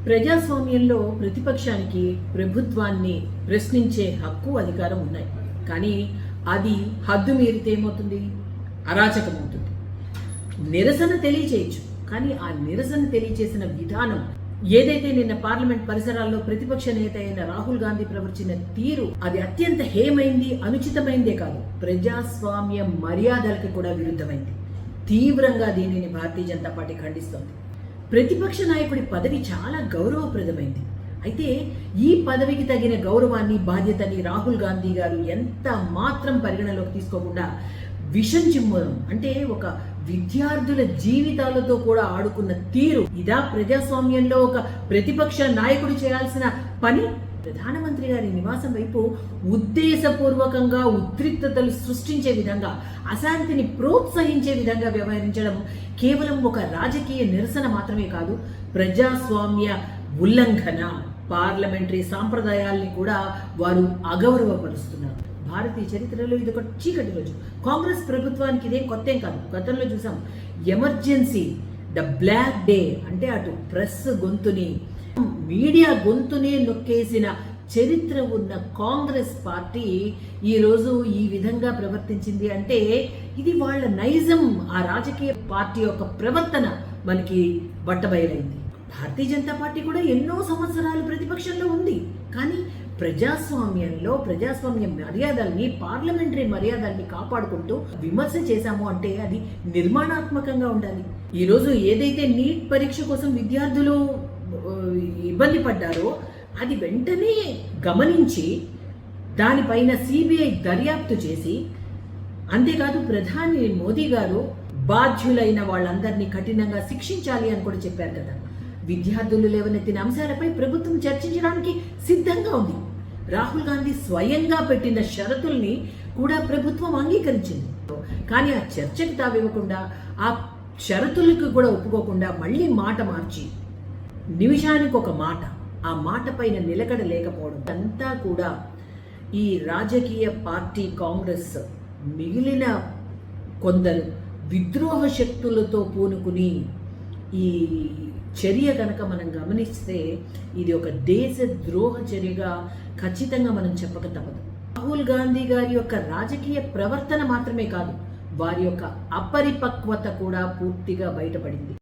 ప్రజాస్వామ్యంలో ప్రతిపక్షానికి ప్రభుత్వాన్ని ప్రశ్నించే హక్కు అధికారం ఉన్నాయి. కానీ అది హద్దు మీరితే ఏమవుతుంది? అరాచకమవుతుంది. నిరసన తెలియచేయచ్చు, కానీ ఆ నిరసన తెలియచేసిన విధానం ఏదైతే నిన్న పార్లమెంట్ పరిసరాల్లో ప్రతిపక్ష నేత అయిన రాహుల్ గాంధీ ప్రవర్తించిన తీరు అది అత్యంత హేమైంది, అనుచితమైందే కాదు, ప్రజాస్వామ్య మర్యాదలకు కూడా విరుద్ధమైంది. తీవ్రంగా దీనిని భారతీయ జనతా పార్టీ ఖండిస్తోంది. ప్రతిపక్ష నాయకుడి పదవి చాలా గౌరవప్రదమైంది. అయితే ఈ పదవికి తగిన గౌరవాన్ని, బాధ్యతని రాహుల్ గాంధీ గారు ఎంత మాత్రం పరిగణలోకి తీసుకోకుండా విషం చిమ్మడం అంటే ఒక విద్యార్థుల జీవితాలతో కూడా ఆడుకున్న తీరు ఇదా ప్రజాస్వామ్యంలో ఒక ప్రతిపక్ష నాయకుడు చేయాల్సిన పని? ప్రధానమంత్రి గారి నివాసం వైపు ఉద్దేశపూర్వకంగా ఉద్రిక్తతలు సృష్టించే విధంగా, అశాంతిని ప్రోత్సహించే విధంగా వ్యవహరించడం కేవలం ఒక రాజకీయ నిరసన మాత్రమే కాదు, ప్రజాస్వామ్య ఉల్లంఘన. పార్లమెంటరీ సాంప్రదాయాల్ని కూడా వారు అగౌరవపరుస్తున్నారు. భారతీయ చరిత్రలో ఇది ఒక చీకటి రోజు. కాంగ్రెస్ ప్రభుత్వానికి ఇదే కొత్తేం కాదు. గతంలో చూసాం ఎమర్జెన్సీ, ద బ్లాక్ డే అంటే అటు ప్రెస్ గొంతుని, మీడియా గొంతునే నొక్కేసిన చరిత్ర ఉన్న కాంగ్రెస్ పార్టీ ఈరోజు ఈ విధంగా ప్రవర్తించింది అంటే ఇది వాళ్ళ నైజం, ఆ రాజకీయ పార్టీ యొక్క ప్రవర్తన మనకి బట్టబయలైంది. భారతీయ జనతా పార్టీ కూడా ఎన్నో సంవత్సరాలు ప్రతిపక్షంలో ఉంది. కానీ ప్రజాస్వామ్యంలో ప్రజాస్వామ్య మర్యాదల్ని, పార్లమెంటరీ మర్యాదల్ని కాపాడుకుంటూ విమర్శ చేశాము అంటే అది నిర్మాణాత్మకంగా ఉండాలి. ఈరోజు ఏదైతే నీట్ పరీక్ష కోసం విద్యార్థులు ఇబ్బంది పడ్డారో అది వెంటనే గమనించి దానిపైన సిబిఐ దర్యాప్తు చేసి, అంతేకాదు ప్రధాని మోదీ గారు బాధ్యులైన వాళ్ళందరినీ కఠినంగా శిక్షించాలి అని కూడా చెప్పారు కదా. విద్యార్థులు లేవనెత్తిన అంశాలపై ప్రభుత్వం చర్చించడానికి సిద్ధంగా ఉంది. రాహుల్ గాంధీ స్వయంగా పెట్టిన షరతుల్ని కూడా ప్రభుత్వం అంగీకరించింది. కానీ ఆ చర్చకి తావివ్వకుండా, ఆ షరతులకు కూడా ఒప్పుకోకుండా మళ్ళీ మాట మార్చి నిమిషానికి ఒక మాట, ఆ మాట పైన నిలకడ లేకపోవడం అంతా కూడా ఈ రాజకీయ పార్టీ కాంగ్రెస్ మిగిలిన కొందరు విద్రోహ శక్తులతో పూనుకుని ఈ చర్య కనుక మనం గమనిస్తే ఇది ఒక దేశ ద్రోహ చర్యగా ఖచ్చితంగా మనం చెప్పక తప్పదు. రాహుల్ గాంధీ గారి యొక్క రాజకీయ ప్రవర్తన మాత్రమే కాదు, వారి యొక్క అపరిపక్వత కూడా పూర్తిగా బయటపడింది.